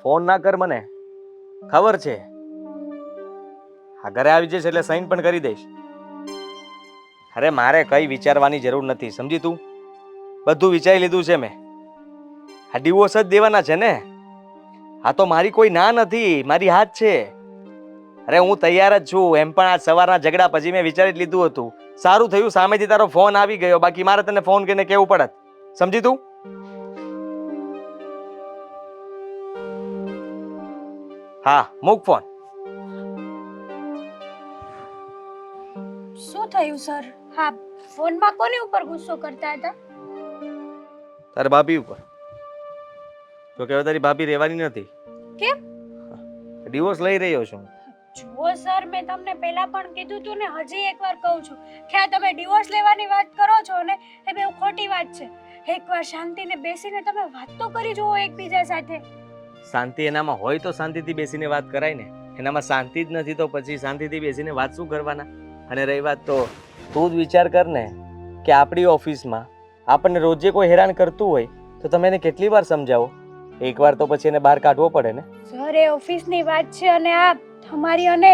Phone ના કર મને, ખબર છે. હા, ઘરે આવી જઈશ એટલે સાઈન પણ કરી દઈશ. અરે મારે કઈ વિચારવાની જરૂર નથી, સમજી તું? બધું વિચારી લીધું છે મેં. આ ડિવોર્સ જ દેવાના છે ને. હા તો મારી કોઈ ના નથી, મારી હાથ છે. અરે હું તૈયાર જ છું. એમ પણ આજ સવારના ઝઘડા પછી મેં વિચારી જ લીધું હતું. સારું થયું સામેથી તારો ફોન આવી ગયો, બાકી મારે તને ફોન કરીને કેવું પડત. સમજી તું? હા, મૂક ફોન. શું થયું સર? હા, ફોનમાં કોની ઉપર ગુસ્સો કરતા હતા? તારા ભાભી ઉપર. તો કે તારી ભાભી રહેવાની નથી. કેમ? ડિવોર્સ લઈ રહ્યો છું. જુઓ સર, મેં તમને પહેલા પણ કીધું તું ને, હજી એકવાર કહું છું કે આ તમે ડિવોર્સ લેવાની વાત કરો છો ને, એ બહુ ખોટી વાત છે. એકવાર શાંતિને બેસીને તમે વાત તો કરી જુઓ એકબીજા સાથે. શાંતિ એનામાં હોય તો શાંતિથી બેસીને વાત કરાય ને. એનામાં શાંતિ જ નથી તો પછી શાંતિથી બેસીને વાત શું કરવાના? અને રહી વાત તો તું જ વિચાર કર ને કે આપણી ઓફિસમાં આપણને રોજે કોઈ હેરાન કરતું હોય તો તમે એને કેટલી વાર સમજાવો? એકવાર તો પછી એને બહાર કાઢવો પડે ને. સર, એ ઓફિસની વાત છે અને આ તમારી અને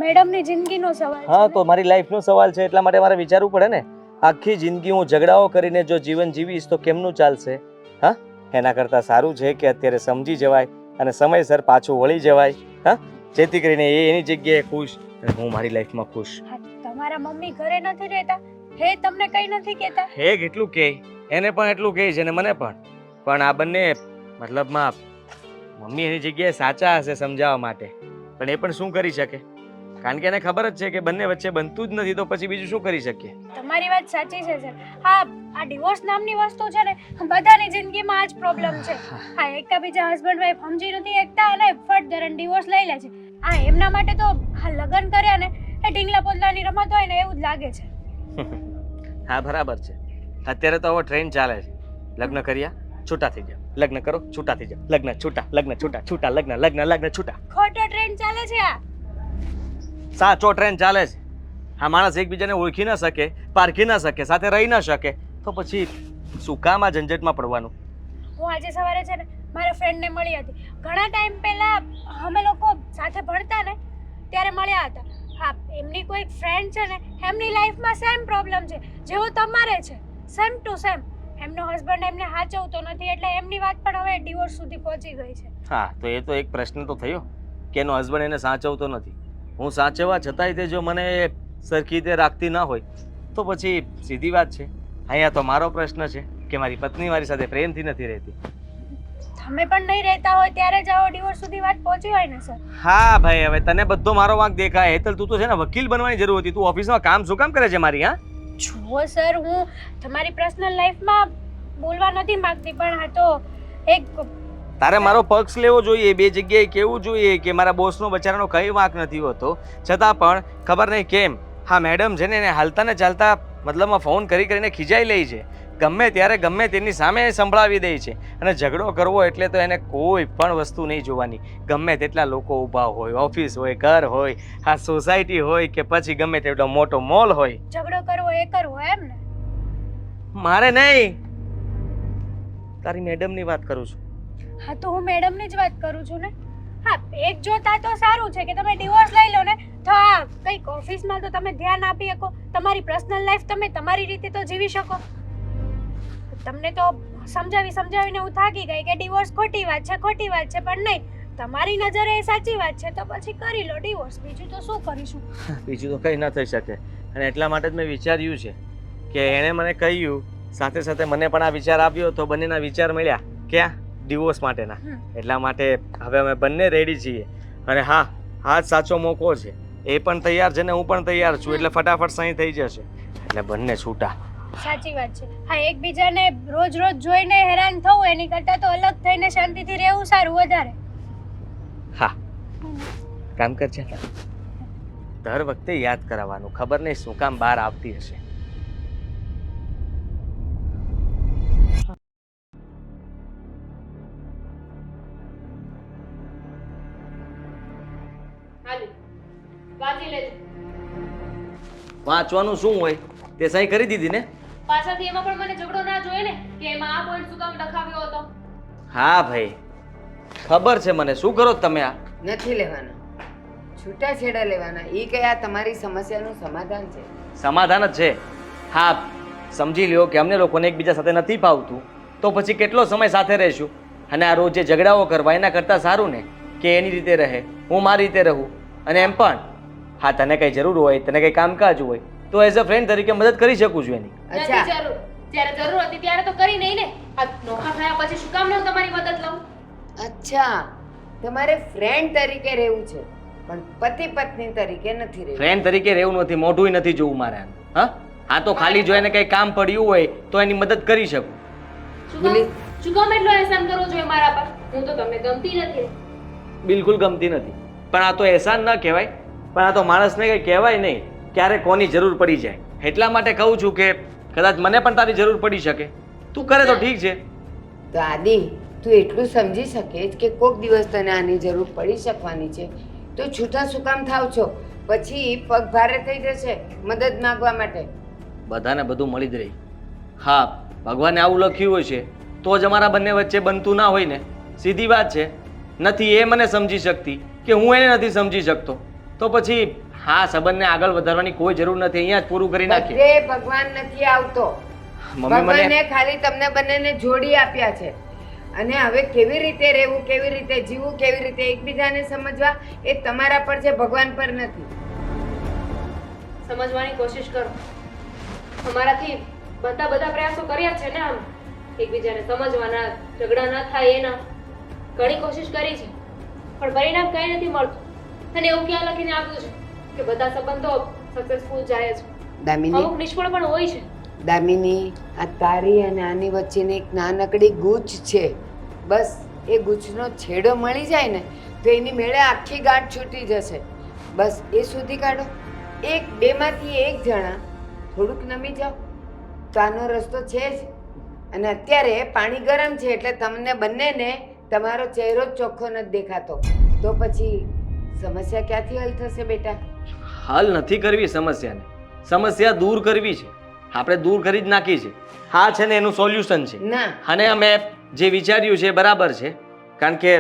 મેડમની જિંદગીનો સવાલ છે. હા, તો મારી લાઈફનો સવાલ છે એટલા માટે મારે વિચારવું પડે ને. આખી જિંદગી હું ઝઘડાઓ કરીને જો જીવન જીવીશ તો કેમનું ચાલશે? હા, એના કરતાં સારું છે કે અત્યારે સમજી જવાય અને સમયસર પાછું વળી જવાય. હા, જેથી કરીને એ એની જગ્યાએ ખુશ અને હું મારી લાઈફમાં ખુશ. હા, તમારા મમ્મી ઘરે નથી રહેતા? હે, તમને કઈ નથી કહેતા? હે કેટલું કહે, એને પણ એટલું કહે છે ને મને પણ આ બંને મતલબમાં મમ્મી એની જગ્યાએ સાચા હશે સમજાવવા માટે, પણ એ પણ શું કરી શકે? કારણ કે એને ખબર જ છે કે બંને વચ્ચે બનતું જ નથી તો પછી બીજું શું કરી શકીએ? તમારી વાત સાચી છે સર. હા, આ ડિવોર્સ નામની વસ્તુ છે ને, બધાની જિંદગીમાં આ જ પ્રોબ્લેમ છે. હા, એકબીજા હસબન્ડ વાઈફ સમજી નથી શકતા અને ફટ દરન ડિવોર્સ લઈ લે છે. હા, એમના માટે તો આ લગ્ન કર્યા ને એ ઢીંગલા પોદલાની રમત હોય ને એવું જ લાગે છે. હા, બરાબર છે. અત્યારે તો હવે ટ્રેન ચાલે છે. લગ્ન કર્યા છૂટા થઈ જાવ, લગ્ન કરો છૂટા થઈ જાવ, લગ્ન છૂટા, લગ્ન છૂટા, છૂટા લગ્ન, લગ્ન લગ્ન છૂટા. ખોટો ટ્રેન્ડ ચાલે છે આ. સાચો ટ્રેન ચાલે છે. આ માણસ એકબીજાને ઓળખી ન શકે, પારખી ન શકે, સાથે રહી ન શકે તો પછી શું કામ આ ઝંઝટમાં પડવાનું? હું આજે સવારે છે ને મારા ફ્રેન્ડને મળી હતી. ઘણા ટાઈમ પહેલા અમે લોકો સાથે ભણતા ને ત્યારે મળ્યા હતા. હા, એમની કોઈ ફ્રેન્ડ છે ને, એમની લાઈફમાં સેમ પ્રોબ્લેમ છે જેવો તમારે છે, સેમ ટુ સેમ. એમનો હસબન્ડ એમને સાચવતો નથી એટલે એમની વાત પણ હવે ડિવોર્સ સુધી પહોંચી ગઈ છે. હા, તો એ તો એક પ્રશ્ન તો થયો કે એનો હસબન્ડ એને સાચવતો નથી. હું સાચવવા છતાંય તે જો મને સરખી રીતે રાખતી ન હોય તો પછી સીધી વાત છે. અહીંયા તો મારો પ્રશ્ન છે કે મારી પત્ની મારી સાથે પ્રેમથી નથી રહેતી. તમે પણ નહીં રહેતા હોય ત્યારે જ આવો ડિવોર્સ સુધી વાત પહોંચી હોય ને સર. હા ભાઈ, હવે તને બધો મારો વાંક દેખાય. હેતલ, તું તો છે ને વકીલ બનવાની જરૂર હતી. તું ઓફિસમાં કામ શું કામ કરે છે મારી? હા, જુઓ સર, હું તમારી પર્સનલ લાઈફમાં બોલવા નથી માંગતી પણ આ તો એક તારે મારો પક્ષ લેવો જોઈએ. બે જગ્યાએ કેવું જોઈએ કે મારા બોસનો બચારાનો કઈ વાંક નથી હોતો, છતાં પણ ખબર નહીં કેમ હા મેડમ છે ને એને હાલતા ને ચાલતા મતલબમાં ફોન કરીને ખીજાઈ લે છે. ગમે ત્યારે ગમે તેની સામે સંભળાવી દે છે અને ઝઘડો કરવો એટલે તો એને કોઈ પણ વસ્તુ નહીં જોવાની. ગમે તેટલા લોકો ઊભા હોય, ઓફિસ હોય, ઘર હોય, આ સોસાયટી હોય કે પછી ગમે તેટલો મોટો મોલ હોય, ઝઘડો કરવો એ કરવો એમ ને? મારે નહીં, તારી મેડમની વાત કરું છું. હા, તો હું મેડમની જ વાત કરું છું ને. હા, એક જોતા તો સારું છે કે તમે ડિવોર્સ લઈ લો ને તો આ કંઈક ઓફિસમાં તો તમે ધ્યાન આપી શકો, તમારી પર્સનલ લાઈફ તમે તમારી રીતે તો જીવી શકો. તમને તો સમજાવીને હું થાકી ગઈ કે ડિવોર્સ ખોટી વાત છે, ખોટી વાત છે, પણ નહીં, તમારી નજરે એ સાચી વાત છે તો પછી કરી લો ડિવોર્સ. બીજું તો શું કરીશું? બીજું તો કંઈ ન થઈ શકે અને એટલા માટે જ મેં વિચાર્યું છે કે એણે મને કહ્યું, સાથે સાથે મને પણ આ વિચાર આપ્યો તો બંનેના વિચાર મળ્યા ક્યાં? ડિવોર્સ માટેના. એટલા માટે હવે અમે બંને રેડી છીએ અને હા, આ જ સાચો મોકો છે. એ પણ તૈયાર છે ને હું પણ તૈયાર છું એટલે ફટાફટ સહી થઈ જશે એટલે બંને છૂટા. સાચી વાત છે. હા, એકબીજાને રોજ રોજ જોઈને હેરાન થવું એની કરતાં તો અલગ થઈને શાંતિથી રહેવું સારું વધારે. હા, કામ કર છે. દર વખતે યાદ કરાવવાનું, ખબર નહીં શું કામ બહાર આવતી હશે. વાંચવાનું શું હોય? તે સહી કરી દીધી ને? પાછળથી એમાં પણ મને ઝઘડો ના જોઈએ ને કે એમાં આ પોઈન્ટ શું કામ લખાવ્યો હતો. હા ભાઈ, ખબર છે મને. શું કરો છો તમે આ? નથી લેવાના, છૂટાછેડા લેવાના. એ કયા તમારી સમસ્યાનું સમાધાન છે. સમાધાન જ છે. હા, સમજી લ્યો કે અમને લોકોને એકબીજા સાથે નથી ફાવતું, તો પછી કેટલો સમય સાથે રહીશું? અને આ રોજ જે ઝઘડાઓ કરવા એના કરતાં સારું ને કે એની રીતે રહે, હું મારી રીતે રહું. અને એમ પણ હા, તને કંઈ જરૂર હોય, તને કંઈ કામકાજ હોય તો એઝ અ ફ્રેન્ડ તરીકે મદદ કરી શકું છું એની. અચ્છા, નથી જરૂર. જ્યારે જરૂર હતી ત્યારે તો કરી નહીં ને. આ નોખા થયા પછી શું કામ ન હું તમારી મદદ લઉં? અચ્છા, તમારે ફ્રેન્ડ તરીકે રહેવું છે પણ પતિ પત્ની તરીકે નથી રહેવું. ફ્રેન્ડ તરીકે રહેવું નથી, મોઢું નથી જોવું મારે આનું. હા હા, તો ખાલી જો એને કંઈ કામ પડ્યું હોય તો એની મદદ કરી શકું. શું કામ શું કામ એટલો અહેસાન કરવો જોઈએ મારા પર? હું તો તમને ગમતી નથી. બિલકુલ ગમતી નથી. પણ આ તો અહેસાન ન કહેવાય, પણ આ તો માણસને કંઈ કહેવાય નહીં ક્યારે કોની જરૂર પડી જાય. એટલા માટે કહું છું કે કદાચ મને પણ તારી જરૂર પડી શકે. તું કરે તો ઠીક છે. તો આદિ, તું એટલું સમજી શકે કે કોક દિવસ તને આની જરૂર પડી શકવાની છે, તો છૂટા શું કામ થાવ છો? પછી પગ ભારે થઈ જશે મદદ માંગવા માટે. બધાને બધું મળી જ રહી. હા, ભગવાને આવું લખ્યું હોય છે તો જ અમારા બંને વચ્ચે બનતું ના હોય ને. સીધી વાત છે. નથી એ મને સમજી શકતી કે હું એને નથી સમજી શકતો, તો પછી હા, સંબંધને આગળ વધારવાની કોઈ જરૂર નથી. અહીંયા જ પૂરું કરી નાખીએ. બધે ભગવાન નથી આવતો. મમ્મી મને ભગવાને ખાલી તમને બંનેને જોડી આપ્યા છે. અને હવે કેવી રીતે રહેવું, કેવી રીતે જીવવું, કેવી રીતે એકબીજાને સમજવા, એ તમારા પર છે, ભગવાન પર નથી. સમજવાની કોશિશ કરો. અમારાથી બધા પ્રયાસો કર્યા છે ને, આમ એકબીજાને સમજવાના, ઝઘડા ન થાય એના ઘણી કોશિશ કરી છે, પણ પરિણામ કંઈ નથી મળતું. અને એવું ક્યાં લખીને આપ્યું છે કે બધા સંબંધો સક્સેસફુલ જાય છે? દામિની, અમુક નિષ્ફળ પણ હોય છે. દામિની, આ તારી અને આની વચ્ચેની એક નાનકડી ગૂંચ છે. બસ એ ગૂંચનો છેડો મળી જાય ને તો એની મેળે આખી ગાંઠ છૂટી જશે. બસ એ સુધી કાઢો. એક બેમાંથી એક જણા થોડુંક નમી જાઓ તો આનો રસ્તો છે જ. અને અત્યારે પાણી ગરમ છે એટલે તમને બંનેને તમારો ચહેરો જ ચોખ્ખો નથી દેખાતો, તો પછી સમસ્યા ક્યાંથી હલ થશે બેટા? હલ નથી કરવી સમસ્યાને, સમસ્યા દૂર કરવી છે. આપણે દૂર કરી જ નાખી છે. હા છે ને એનું સોલ્યુશન છે. ના, અને અમે જે વિચાર્યું છે એ બરાબર છે. કારણ કે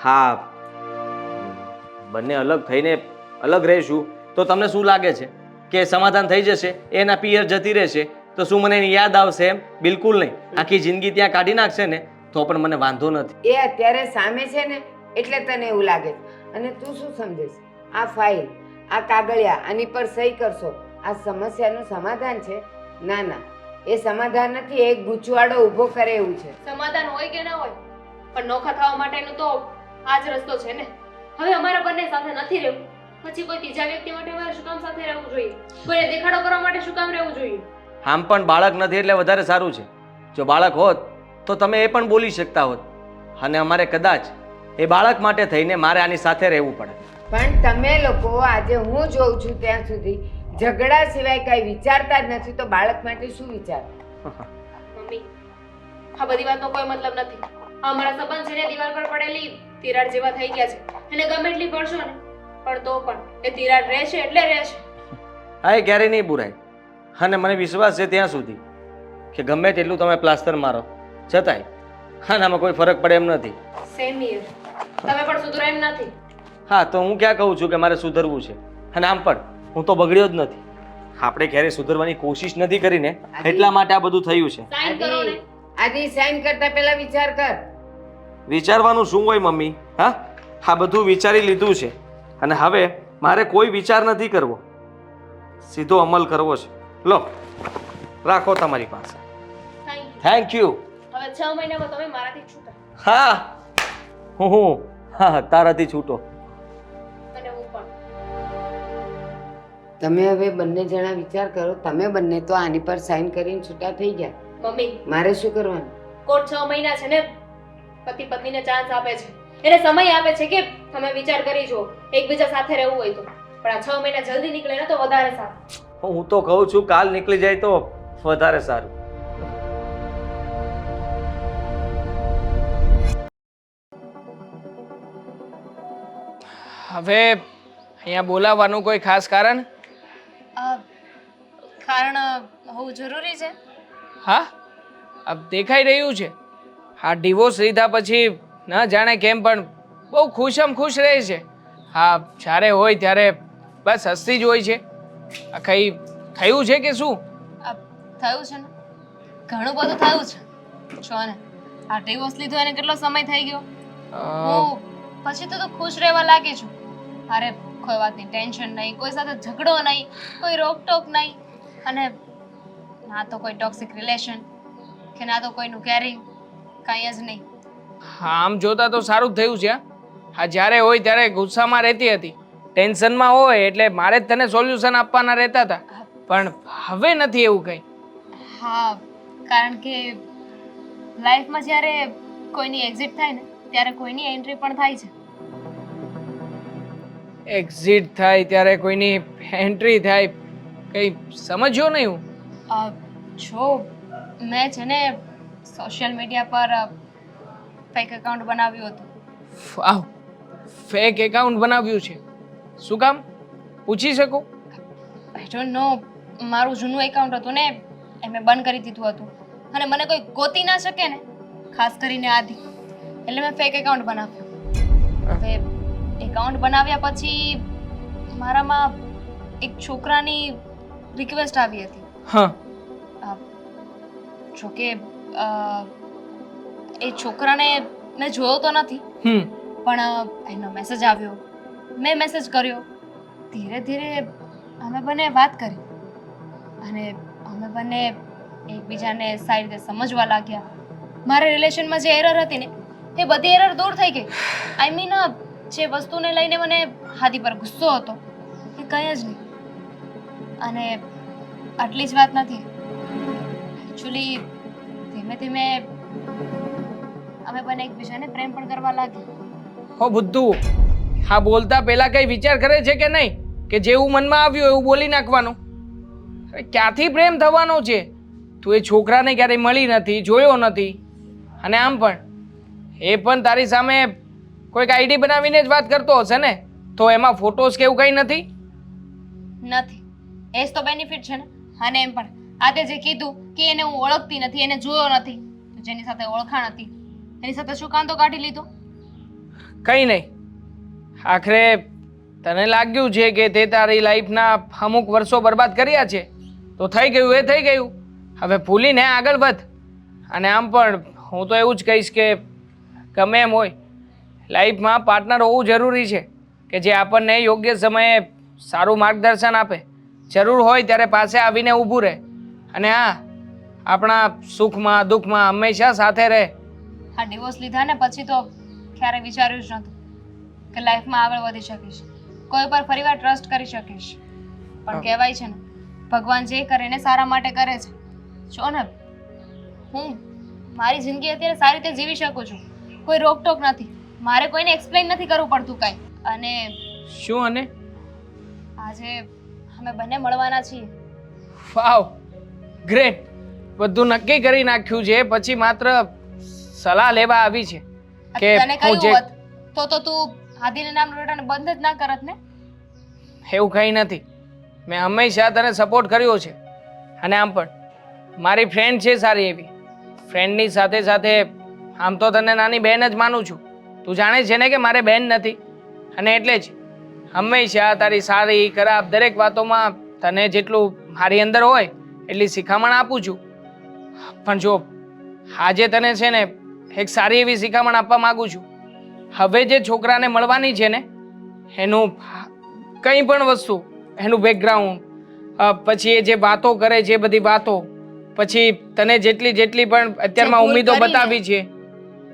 હા, બંને અલગ થઈને અલગ રહીશું તો તમને શું લાગે છે કે સમાધાન થઈ જશે? એના પિયર જતી રહેશે તો શું મને એની યાદ આવશે? એમ બિલકુલ નહીં. આખી જિંદગી ત્યાં કાઢી નાખશે ને તો પણ મને વાંધો નથી. એ અત્યારે સામે છે ને એટલે તને એવું લાગે છે. અને તું શું સમજેશ? આ ફાઇલ, આ કાગળિયા, આની પર સહી કરશો, આ સમસ્યાનું સમાધાન છે? ના ના, એ સમાધાન નથી, એ ગૂંચવાડો ઊભો કરે એવું છે. સમાધાન હોય કે ના હોય, પણ નોખા થવા માટેનો તો આ જ રસ્તો છે ને. હવે અમારા બંને સાથે નથી રહેવું, પછી કોઈ ત્રીજા વ્યક્તિ માટે અમારે શું કામ સાથે રહેવું જોઈએ? કોઈને દેખાડો કરવા માટે શું કામ રહેવું જોઈએ? આમ પણ બાળક નથી એટલે વધારે સારું છે. જો બાળક હોત તો તમે એ પણ બોલી શકતા હોત. અને અમારે કદાચ એ બાળક માટે થઈને મારે આની સાથે રહેવું પડે. પણ તમે લોકો આજે હું જોઉં છું ત્યાં સુધી ઝઘડા સિવાય કઈ વિચારતા જ નથી, તો બાળક માટે શું વિચાર? મમ્મી, આ બધી વાતનો કોઈ મતલબ નથી. આ અમારા સંબંધ છે ને દિવાલ પર પડેલી તિરાડ જેવા થઈ ગયા છે. એને ગમે એટલી પડશો ને પણ તો પણ એ તિરાડ રહેશે એટલે રહેશે. હા, એ ક્યારેય નહીં બુરાય. અને મને વિશ્વાસ છે ત્યાં સુધી કે ગમે તેટલું તમે પ્લાસ્ટર મારો છતાંય આનામાં કોઈ ફરક પડે એમ નથી. Same here. તમે પણ સુધરો એમ નથી. હા, તો હું ક્યાં કહું છું કે મારે સુધરવું છે? અને આમ પણ હું તો બગડ્યો જ નથી. આપણે ક્યારેય સુધરવાની કોશિશ નથી કરીને એટલા માટે આ બધું થયું છે. સાઈન કરો ને. આદિ, સાઈન કરતા પહેલા વિચાર કર. વિચારવાનું શું હોય મમ્મી? હા, આ બધું વિચારી લીધું છે અને હવે મારે કોઈ વિચાર નથી કરવો, સીધો અમલ કરવો છે. લો, રાખો તમારી પાસે. Thank you. Thank you. હવે 6 મહિનામાં તમે મારાથી છૂટા. હા, હું હા તારાથી છૂટો. અને હું પણ. તમે હવે બંને જણા વિચાર કરો. તમે બંને તો આની પર સાઈન કરીને છૂટા થઈ ગયા. મમ્મી, મારે શું કરવાનું? કોર્ટ 6 મહિના છે ને પતિ પત્નીને ચાન્સ આપે છે, એને સમય આપે છે કે તમે વિચાર કરી જુઓ એકબીજા સાથે રહેવું હોય તો. પણ આ 6 મહિના જલ્દી નીકળે ને તો વધારે સારું. હું તો કહું છું કાલ નીકળી જાય તો વધારે સારું. હવે અહીંયા બોલાવવાનું કોઈ ખાસ કારણ? કારણ હોવું જરૂરી છે. હા, આ દેખાઈ રહ્યું છે. આ ડિવોર્સ લીધા પછી ન જાણે કેમ પણ બહુ ખુશ રહે છે. હા, જ્યારે હોય ત્યારે બસ હસતી જ હોય છે. આ કઈ થયું છે કે શું? આ થયું છે ને, ઘણું બધું થયું છે. જો ને, આ ડિવોર્સ લીધો એને કેટલો સમય થઈ ગયો. હું પછી તો ખુશ રહેવા લાગી છું. અરે કોઈ વાતની ટેન્શન નહીં, કોઈ સાથે ઝઘડો નહીં, કોઈ રોકટોક નહીં, અને ના તો કોઈ ટોક્સિક રિલેશન કે ના તો કોઈનું કેરિંગ, કંઈ જ નહીં. હા, આમ જોતા તો સારું જ થયું છે. હા, જ્યારે હોય ત્યારે ગુસ્સામાં રહેતી હતી, ટેન્શનમાં હોય એટલે મારે જ તને સોલ્યુશન આપવાના રહેતા હતા, પણ હવે નથી એવું કંઈ. હા, કારણ કે લાઈફમાં જ્યારે કોઈની એક્ઝિટ થાય ને ત્યારે કોઈની એન્ટ્રી પણ થાય છે. એક્ઝિટ થાય ત્યારે કોઈની એન્ટ્રી થાય, કંઈ સમજ્યો નહીં હું. જો મેં છે ને સોશિયલ મીડિયા પર ફેક એકાઉન્ટ બનાવ્યું હતું. વાવ, ફેક એકાઉન્ટ બનાવ્યું છે? શું કામ પૂછી શકું? આઈ ડોન્ટ નો, મારું જૂનું એકાઉન્ટ હતું ને એ મેં બંધ કરી દીધું હતું, અને મને કોઈ ગોતી ના શકે ને, ખાસ કરીને આદિ, એટલે મેં ફેક એકાઉન્ટ બનાવ્યું. હવે એકાઉન્ટ બનાવ્યા પછી મારામાં એક છોકરાની રિક્વેસ્ટ આવી હતી. હા, જોકે એ છોકરાને મેં જોયો તો નથી, પણ એનો મેસેજ આવ્યો, મેં મેસેજ કર્યો. ધીરે ધીરે અમે બંને વાત કરી અને અમે બંને એકબીજાને સારી રીતે સમજવા લાગ્યા. મારા રિલેશનમાં જે એરર હતી ને એ બધી એરર દૂર થઈ ગઈ. આઈ મીન, જે વસ્તુને લઈને મને હાદી પર ગુસ્સો હતો એ કંઈ જ નહીં. અને આટલી જ વાત નથી, એકચ્યુઅલી ધીમે ધીમે અમે બંને એકબીજાને પ્રેમ પણ કરવા લાગ્યા. હો બુદ્ધુ, હા બોલતા પહેલા કઈ વિચાર કરે છે કે નહીં, કે જેવું મનમાં આવ્યું એવું બોલી નાખવાનું? અરે ક્યાંથી પ્રેમ થવાનો છે? તું એ છોકરાને ક્યારેય મળી નથી, જોયો નથી, અને આમ પણ એ પણ તારી સામે કોઈક આઈડી બનાવીને જ વાત કરતો હશે ને, તો એમાં ફોટોસ કે એવું કંઈ નથી? નથી, એ જ તો બેનિફિટ છે ને. અને એમ પણ આજે જે કીધું કે એને હું ઓળખતી નથી, એને જોયો નથી, તો જેની સાથે ઓળખાણ હતી એની સાથે શું કાંતો કાઢી લીધો? કંઈ નહીં, આખરે તને લાગ્યું છે કે તે તારી લાઈફના અમુક વર્ષો બરબાદ કર્યા છે, તો થઈ ગયું એ થઈ ગયું, હવે ભૂલીને આગળ વધ. અને આમ પણ હું તો એવું જ કહીશ કે ગમે એમ હોય, લાઈફમાં પાર્ટનર હોવું જરૂરી છે કે જે આપણને યોગ્ય સમયે સારું માર્ગદર્શન આપે, જરૂર હોય ત્યારે પાસે આવીને ઊભું રહે, અને હા, આપણા સુખમાં દુઃખમાં હંમેશા સાથે રહે. આ ડિવોર્સ લીધા ને પછી તો ક્યારે વિચાર્યું જ નહોતું કે લાઈફમાં આગળ વધી શકીશ, કોઈ પર ફરીવાર ટ્રસ્ટ કરી શકીશ. પણ કહેવાય છે ને, ભગવાન જે કરે ને સારા માટે કરે છે. જો ને, હું મારી જિંદગી અત્યારે સારી રીતે જીવી શકું છું, કોઈ રોકટોક નથી, મારે કોઈને એક્સપ્લેન નથી કરવું પડતું કાંઈ. અને શું? અને આજે અમે બંને મળવાના છીએ. વાવ, ગ્રેટ, બધું નક્કી કરી નાખ્યું છે, પછી માત્ર સલાહ લેવા આવી છે કે તને કહ્યું હોત તો તું આદિના નામ રોટાને બંધ જ ના કરત ને. એવું કંઈ નથી, મેં હંમેશા તને સપોર્ટ કર્યો છે. અને આમ પણ મારી ફ્રેન્ડ છે સારી એવી, ફ્રેન્ડની સાથે સાથે આમ તો તને નાની બહેન જ માનું છું. તું જાણે છે ને કે મારે બહેન નથી, અને એટલે જ હંમેશા તારી સારી ખરાબ દરેક વાતોમાં તને જેટલું મારી અંદર હોય એટલી શિખામણ આપું છું. પણ જો આજે તને છે ને એક સારી એવી શિખામણ આપવા માગું છું. હવે જે છોકરાને મળવાની છે ને, એનું કંઈ પણ વસ્તુ, એનું બેકગ્રાઉન્ડ, પછી એ જે વાતો કરે છે બધી વાતો, પછી તને જેટલી પણ અત્યારમાં ઉમ્મીદો બતાવી છે,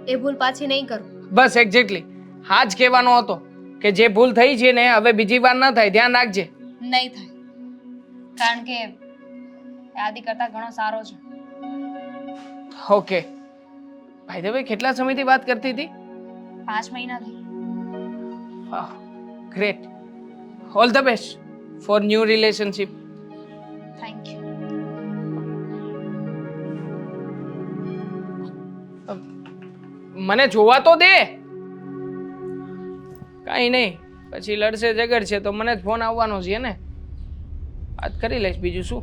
એ ભૂલ પાછી નહીં કરું. બસ એક્ઝેક્ટલી હા જ કહેવાનો હતો કે જે ભૂલ થઈ છે ને હવે બીજી વાર ન થાય, ધ્યાન રાખજે. નહીં થાય, કારણ કે આદિ કરતા ઘણો સારો છે. ઓકે, ભાઈ દેવે કેટલા સમયથી વાત કરતી હતી? 5 મહિનાથી. વાહ, great, all the best for new relationship. Thank you. મને જોવા તો દે. કાંઈ નહીં, પછી લડશે ઝઘડશે તો મને જ ફોન આવવાનો છે ને, વાત કરી લઈશ, બીજું શું.